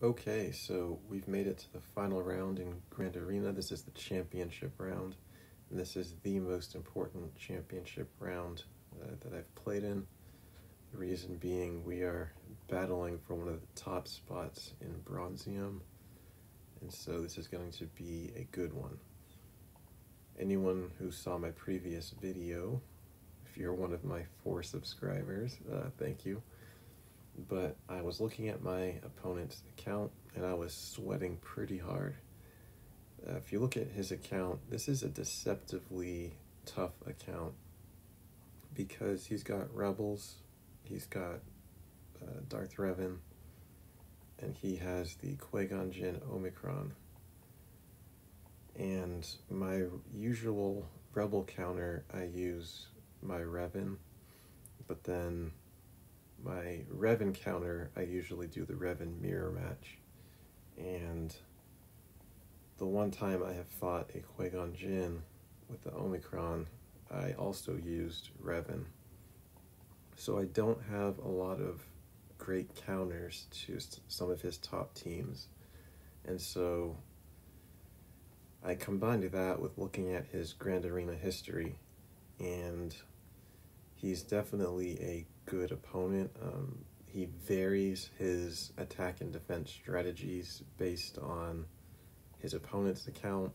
Okay, so we've made it to the final round in Grand Arena. This is the championship round, and this is the most important championship round that I've played in. The reason being we are battling for one of the top spots in Bronzium, and so this is going to be a good one. Anyone who saw my previous video, if you're one of my 4 subscribers, thank you. But I was looking at my opponent's account and I was sweating pretty hard. If you look at his account, this is a deceptively tough account because he's got Rebels, he's got Darth Revan, and he has the Qui-Gon Jinn Omicron. And my usual Rebel counter, I use my Revan, but then my Revan counter, I usually do the Revan mirror match. And the one time I have fought a Qui-Gon Jinn with the Omicron, I also used Revan. So I don't have a lot of great counters to some of his top teams. And so I combined that with looking at his Grand Arena history, and he's definitely a good opponent. He varies his attack and defense strategies based on his opponent's account.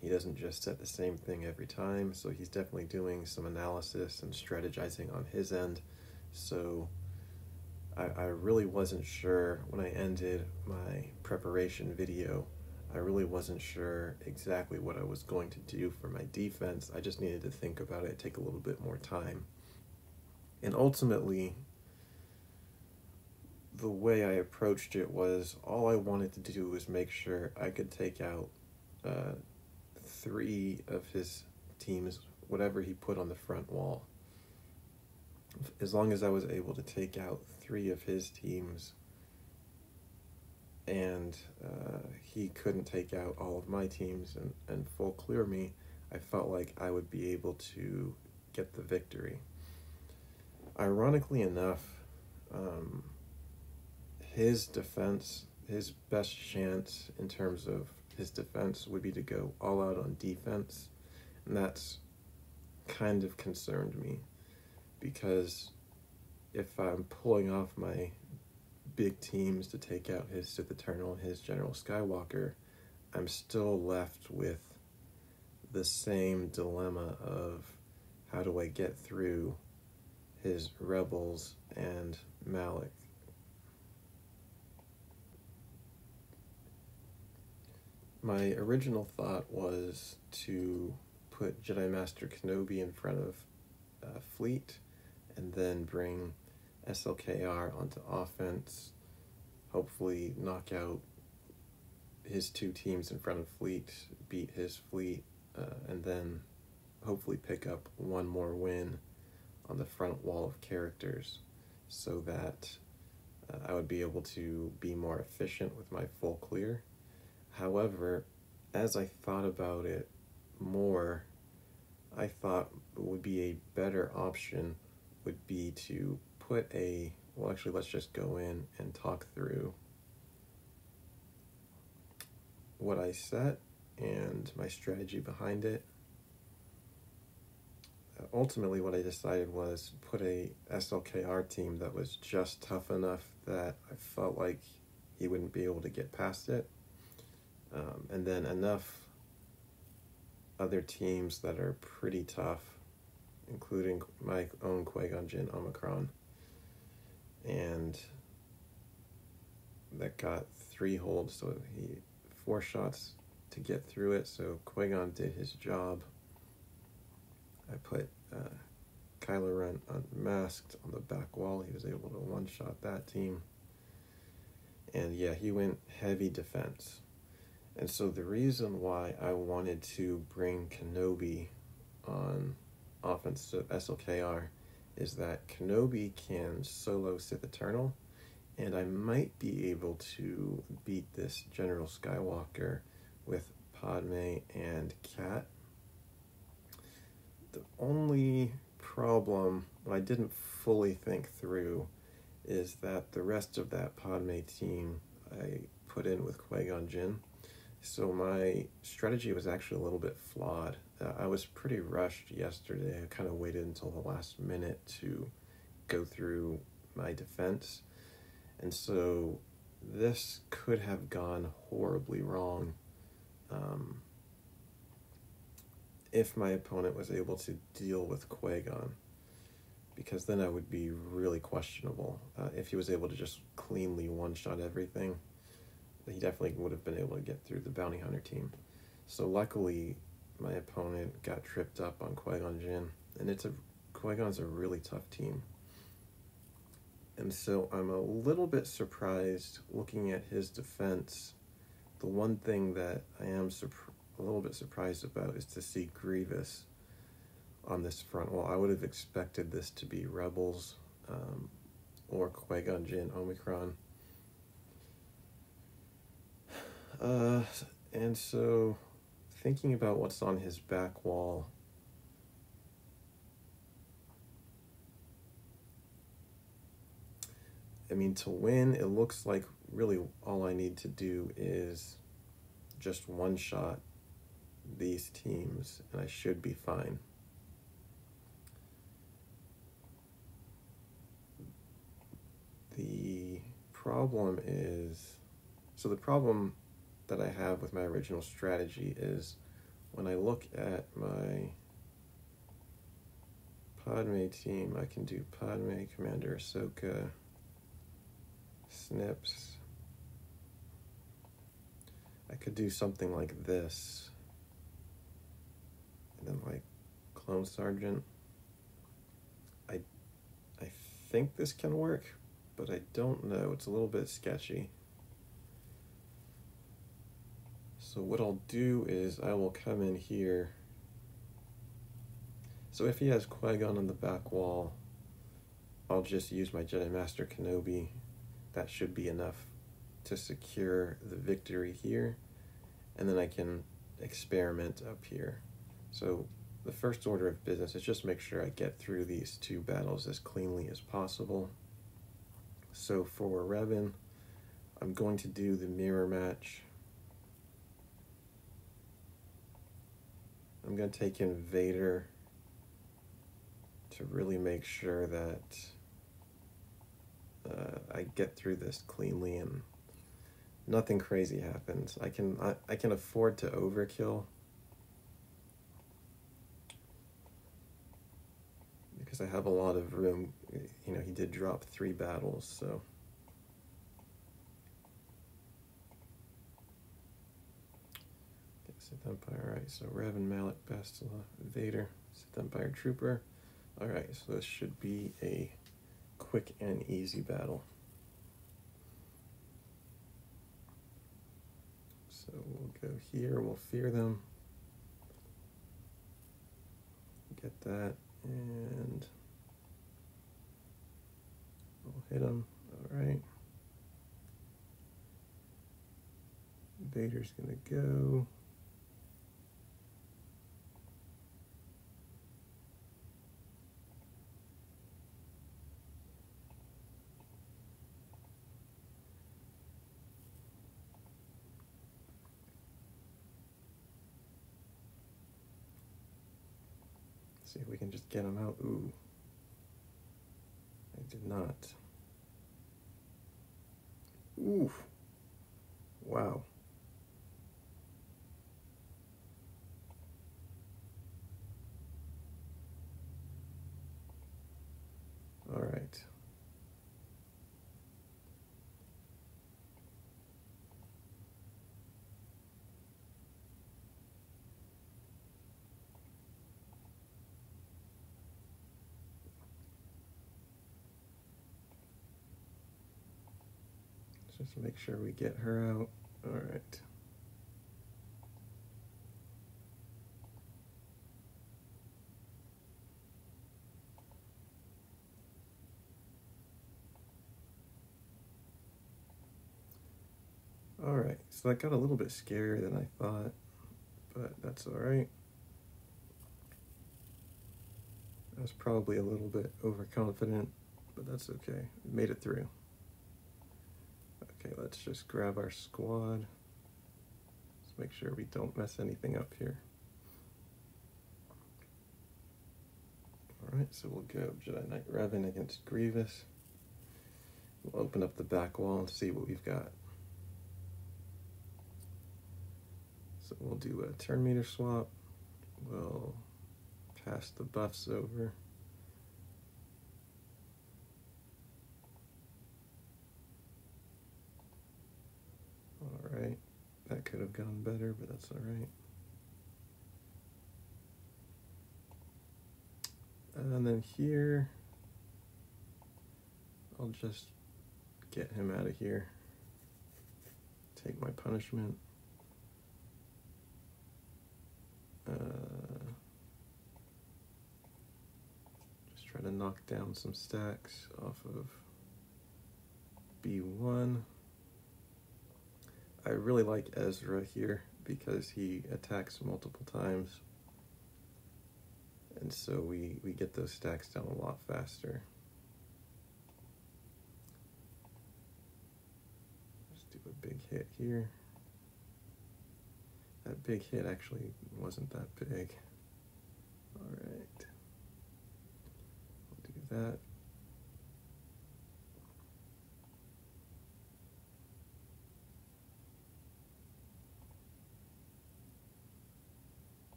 He doesn't just set the same thing every time, so he's definitely doing some analysis and strategizing on his end. So I really wasn't sure when I ended my preparation video. I really wasn't sure exactly what I was going to do for my defense. I just needed to think about it, take a little bit more time. And ultimately, the way I approached it was all I wanted to do was make sure I could take out 3 of his teams, whatever he put on the front wall. As long as I was able to take out 3 of his teams and he couldn't take out all of my teams and full clear me, I felt like I would be able to get the victory. Ironically enough, his defense, his best chance in terms of his defense would be to go all out on defense, and that's kind of concerned me, because if I'm pulling off my big teams to take out his Sith Eternal and his General Skywalker, I'm still left with the same dilemma of how do I get through his Rebels and Malik. My original thought was to put Jedi Master Kenobi in front of Fleet and then bring SLKR onto offense, hopefully knock out his 2 teams in front of Fleet, beat his Fleet, and then hopefully pick up one more win on the front wall of characters so that I would be able to be more efficient with my full clear. However, as I thought about it more, I thought it would be a better option would be to put actually let's just go in and talk through what I set and my strategy behind it. Ultimately, what I decided was put a SLKR team that was just tough enough that I felt like he wouldn't be able to get past it. And then enough other teams that are pretty tough, including my own Qui-Gon Jinn Omicron. And that got 3 holds, so 4 shots to get through it, so Qui-Gon did his job. I put Kylo Ren unmasked on the back wall. He was able to one-shot that team. And yeah, he went heavy defense. And so the reason why I wanted to bring Kenobi on offense to SLKR is that Kenobi can solo Sith Eternal, and I might be able to beat this General Skywalker with Padme and Cat. The only problem, what I didn't fully think through, is that the rest of that Padme team, I put in with Qui-Gon Jinn. So my strategy was actually a little bit flawed. I was pretty rushed yesterday. I kind of waited until the last minute to go through my defense. And so this could have gone horribly wrong if my opponent was able to deal with Qui-Gon, because then I would be really questionable. If he was able to just cleanly one-shot everything, he definitely would have been able to get through the bounty hunter team. So luckily, my opponent got tripped up on Qui-Gon Jinn, and Qui-Gon's a really tough team. And so I'm a little bit surprised looking at his defense. The one thing that I am a little bit surprised about is to see Grievous on this front. Well, I would have expected this to be Rebels or Qui-Gon Jinn Omicron. And so thinking about what's on his back wall, I mean, to win, it looks like really all I need to do is just one-shot these teams, and I should be fine. The problem is, so the problem that I have with my original strategy is when I look at my Padme team, I can do Padme, Commander Ahsoka, Snips. I could do something like this, and then like Clone Sergeant. I think this can work, but I don't know. It's a little bit sketchy. So what I'll do is I will come in here. So if he has Qui-Gon on the back wall, I'll just use my Jedi Master Kenobi. That should be enough to secure the victory here, and then I can experiment up here. So the first order of business is just make sure I get through these two battles as cleanly as possible. So for Revan, I'm going to do the mirror match. I'm going to take in Vader to really make sure that I get through this cleanly and nothing crazy happens. I can afford to overkill because I have a lot of room. You know, he did drop 3 battles, so. Sith Empire, alright, so Revan, Malak, Bastila, Vader, Sith Empire Trooper. Alright, so this should be a quick and easy battle. So we'll go here, we'll fear them. Get that, and we'll hit them. Alright. Vader's gonna go. See if we can just get him out. Ooh. I did not. Ooh. Wow. All right. Just make sure we get her out. All right. All right, so that got a little bit scarier than I thought, but that's all right. I was probably a little bit overconfident, but that's okay. We made it through. Okay, let's just grab our squad. Let's make sure we don't mess anything up here. Alright, so we'll go Jedi Knight Revan against Grievous. We'll open up the back wall and see what we've got. So we'll do a turn meter swap. We'll pass the buffs over. Alright, that could have gone better, but that's alright. And then here, I'll just get him out of here. Take my punishment. Just try to knock down some stacks off of B1. I really like Ezra here because he attacks multiple times. And so we get those stacks down a lot faster. Let's do a big hit here. That big hit actually wasn't that big. All right. We'll do that.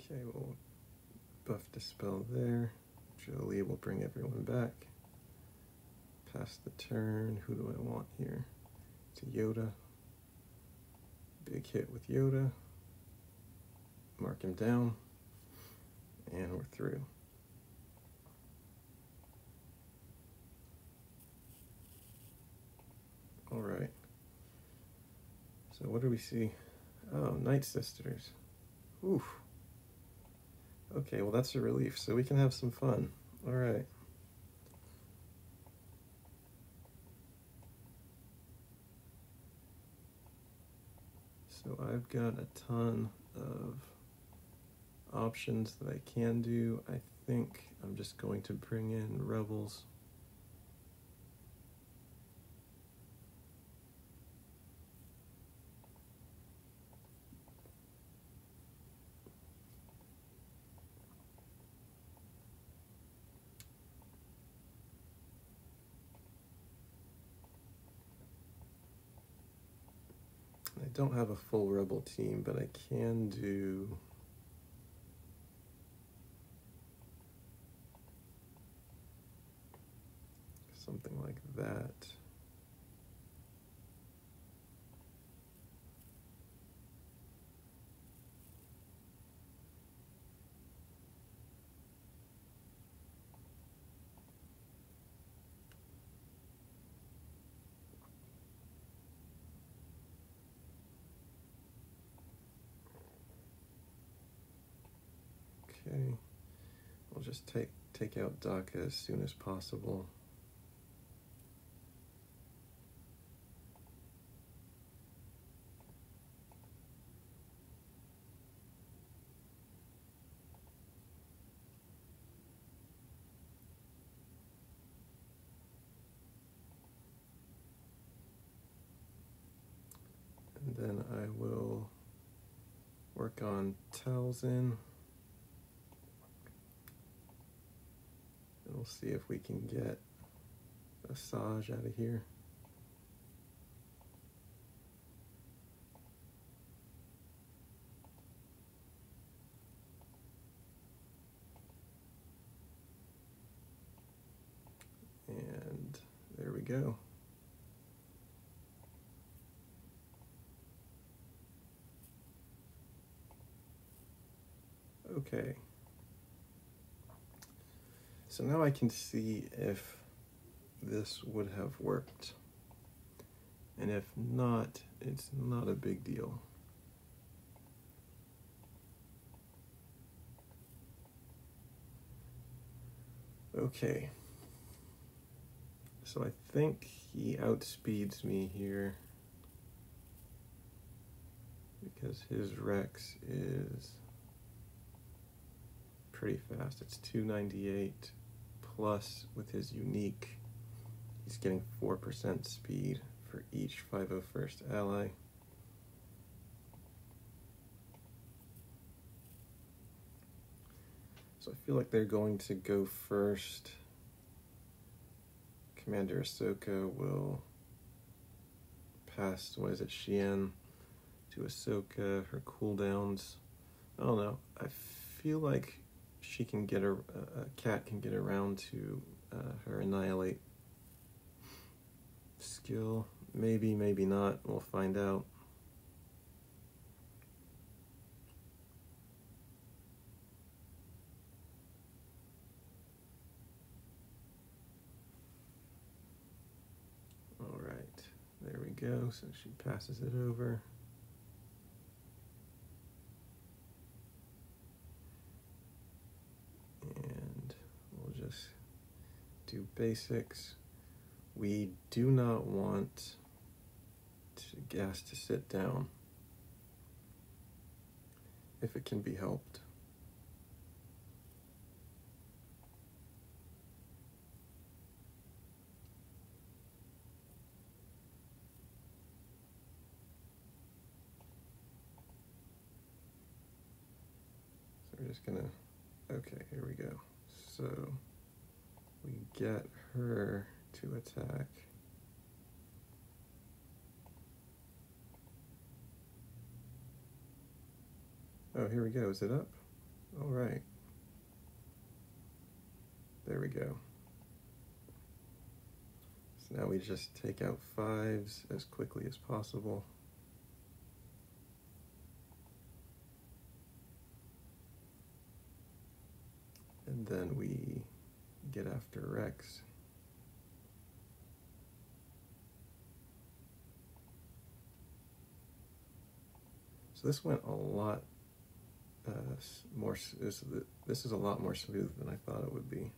Okay, we'll buff dispel there. Jolie will bring everyone back. Pass the turn. Who do I want here? To Yoda. Big hit with Yoda. Mark him down. And we're through. All right. So what do we see? Oh, Nightsisters. Oof. Okay, well that's a relief, so we can have some fun. All right. So I've got a ton of options that I can do. I think I'm just going to bring in Rebels. I don't have a full Rebel team, but I can do something like that. Okay, we'll just take out Daka as soon as possible. And then I will work on Talzin. And we'll see if we can get Asajj out of here. And there we go. Okay. So now I can see if this would have worked. And if not, it's not a big deal. Okay. So I think he outspeeds me here. because his Rex is pretty fast. It's 298 plus with his unique. He's getting 4% speed for each 501st ally. So I feel like they're going to go first. Commander Ahsoka will pass, what is it, Xi'an to Ahsoka, her cooldowns. I don't know. I feel like she can get a cat can get around to her Annihilate skill. Maybe, maybe not. We'll find out. All right, there we go. So she passes it over. And we'll just do basics. We do not want gas to sit down if it can be helped. So we're just gonna, okay, here we go. So we get her to attack. Oh, here we go. Is it up? All right. There we go. So now we just take out 5s as quickly as possible. And then we get after Rex. So this went a lot more, this is a lot more smooth than I thought it would be.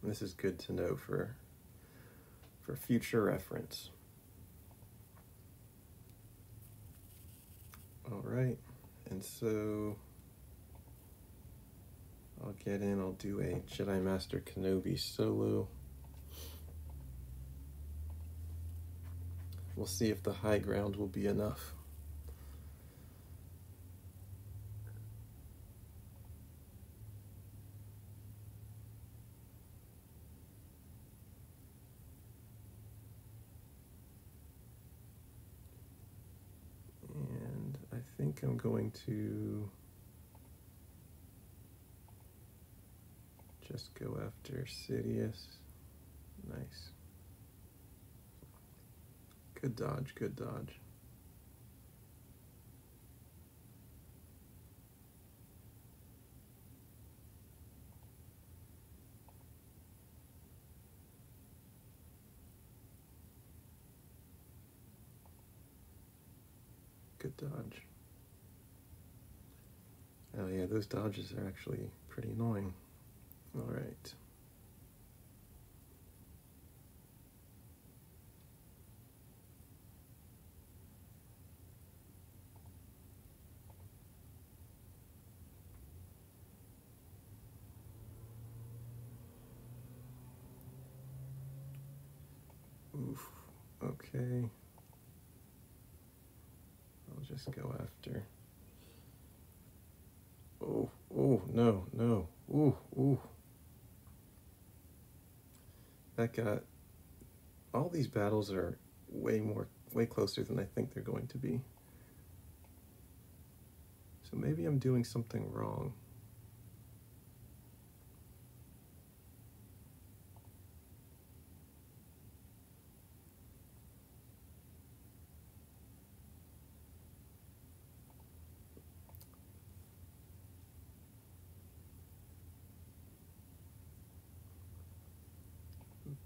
And this is good to know for future reference. All right, and so I'll get in, I'll do a Jedi Master Kenobi solo. We'll see if the high ground will be enough. And I think I'm going to just go after Sidious. Nice. Good dodge, good dodge. Good dodge. Oh yeah, those dodges are actually pretty annoying. All right. Oof, okay. I'll just go after. Oh, oh, no, no. Ooh, ooh. That got, all these battles are way closer than I think they're going to be. So maybe I'm doing something wrong.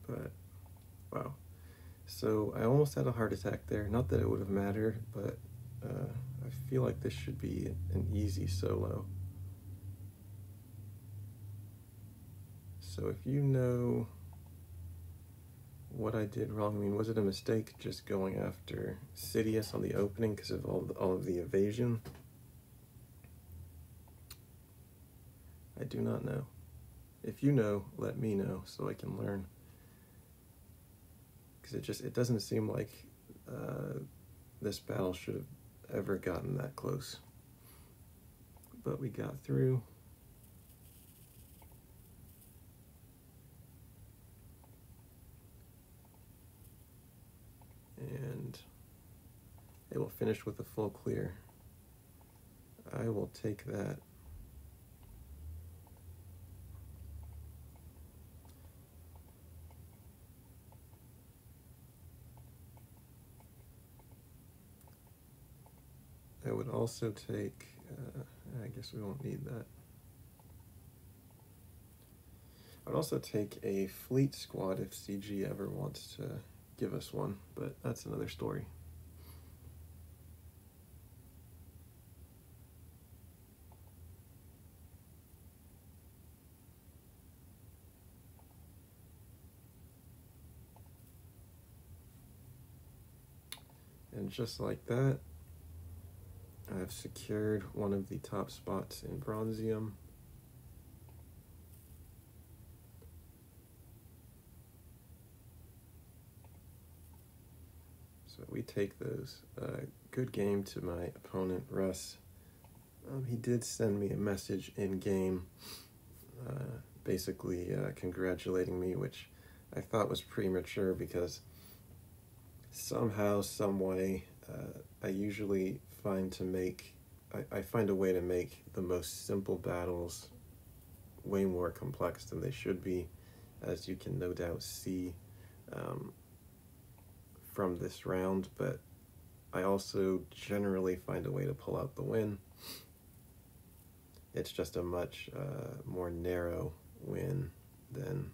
But, wow. So I almost had a heart attack there. Not that it would have mattered, but I feel like this should be an easy solo. So if you know what I did wrong. I mean, was it a mistake just going after Sidious on the opening because of all of the evasion? I do not know. If you know, let me know so I can learn. Because it doesn't seem like this battle should have ever gotten that close. But we got through. And it will finish with a full clear. I will take that. I would also take, I guess we won't need that. I would also take a fleet squad if CG ever wants to give us one, but that's another story. And just like that, I've secured one of the top spots in Bronzium. So we take those. Good game to my opponent, Russ. He did send me a message in game, basically congratulating me, which I thought was premature because somehow, some way, I usually find I find a way to make the most simple battles way more complex than they should be, as you can no doubt see from this round, but I also generally find a way to pull out the win. It's just a much more narrow win than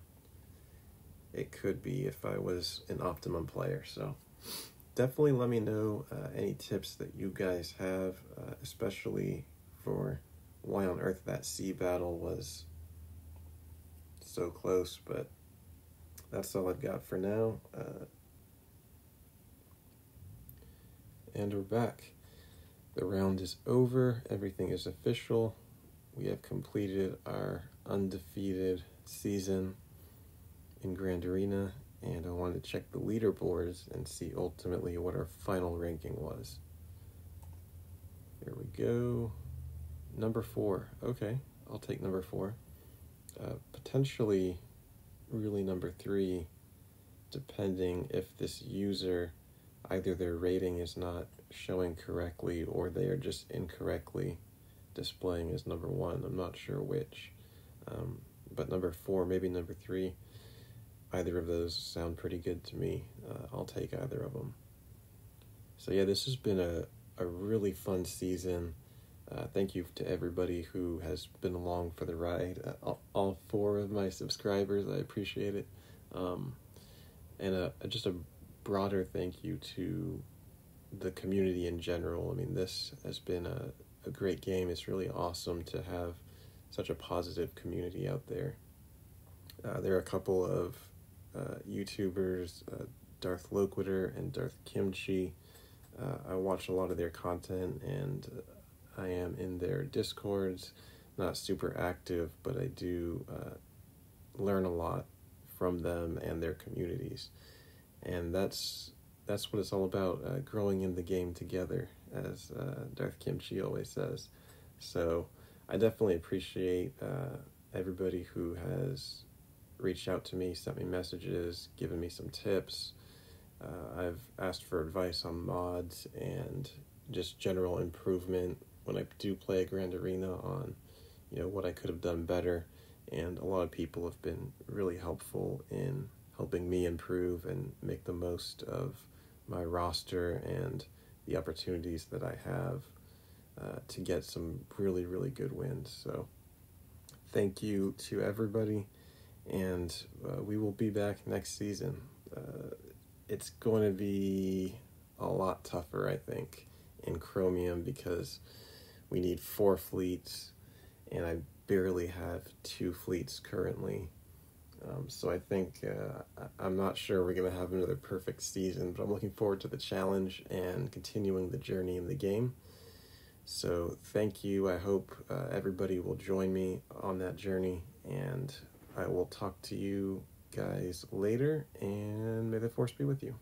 it could be if I was an optimum player. So definitely let me know any tips that you guys have, especially for why on earth that sea battle was so close, but that's all I've got for now. And we're back. The round is over. Everything is official. We have completed our undefeated season in Grand Arena, and I wanted to check the leaderboards and see ultimately what our final ranking was. Here we go. Number 4. Okay, I'll take number 4. Potentially, really number 3, depending if this user, either their rating is not showing correctly or they are just incorrectly displaying as number 1. I'm not sure which. But number 4, maybe number 3, either of those sound pretty good to me. I'll take either of them. So yeah, this has been a really fun season. Thank you to everybody who has been along for the ride. All 4 of my subscribers, I appreciate it. And just a broader thank you to the community in general. I mean, this has been a great game. It's really awesome to have such a positive community out there. There are a couple of YouTubers, Darth Loquitur and Darth Kimchi. I watch a lot of their content, and I am in their Discords. Not super active, but I do learn a lot from them and their communities. And that's what it's all about, growing in the game together, as Darth Kimchi always says. So I definitely appreciate everybody who has reached out to me, sent me messages, given me some tips. I've asked for advice on mods and just general improvement when I do play a Grand Arena on, what I could have done better. And a lot of people have been really helpful in helping me improve and make the most of my roster and the opportunities that I have to get some really, really good wins. So thank you to everybody, and we will be back next season. It's going to be a lot tougher, I think, in Chromium because we need 4 fleets, and I barely have 2 fleets currently. So I think I'm not sure we're going to have another perfect season, but I'm looking forward to the challenge and continuing the journey in the game. So thank you. I hope everybody will join me on that journey, and I will talk to you guys later, and may the force be with you.